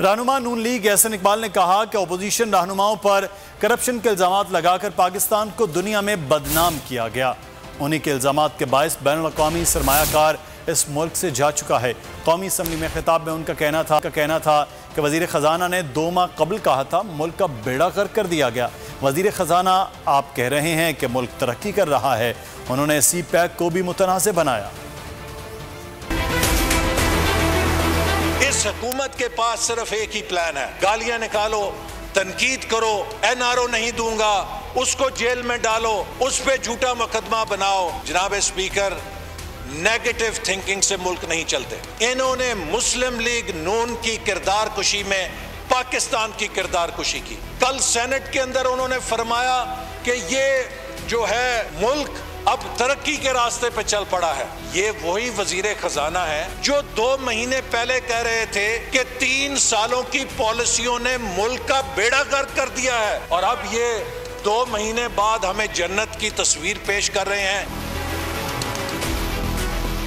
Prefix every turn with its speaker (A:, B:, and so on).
A: रहनुमा नून लीग एहसन इकबाल ने कहा कि अपोजिशन रहनुमाओं पर करप्शन के इल्जामात लगाकर पाकिस्तान को दुनिया में बदनाम किया गया। उन्हीं के इल्जामात के बायस बैनुल-अक़वामी सरमायाकार इस मुल्क से जा चुका है। कौमी असम्बली में खिताब में उनका कहना था कि वज़ीर ख़जाना ने 2 माह कबल कहा था मुल्क का बेड़ा गर्क कर दिया गया। वज़ीर ख़जाना आप कह रहे हैं कि मुल्क तरक्की कर रहा है। उन्होंने CPEC को भी मुतनाज़ बनाया।
B: इस हुकूमत के पास सिर्फ एक ही प्लान है, गालियां निकालो, तनकीद करो, NRO नहीं दूंगा, उसको जेल में डालो, उस पे झूठा मुकदमा बनाओ। जनाब स्पीकर, नेगेटिव थिंकिंग से मुल्क नहीं चलते। इन्होंने मुस्लिम लीग नून की किरदार कुशी में पाकिस्तान की किरदार कुशी की। कल सेनेट के अंदर उन्होंने फरमाया कि ये जो है मुल्क अब तरक्की के रास्ते पे चल पड़ा है। ये वही वजीर खजाना है जो 2 महीने पहले कह रहे थे कि 3 सालों की पॉलिसियों ने मुल्क का बेड़ा गर्क कर दिया है, और अब ये 2 महीने बाद हमें जन्नत की तस्वीर पेश कर रहे हैं।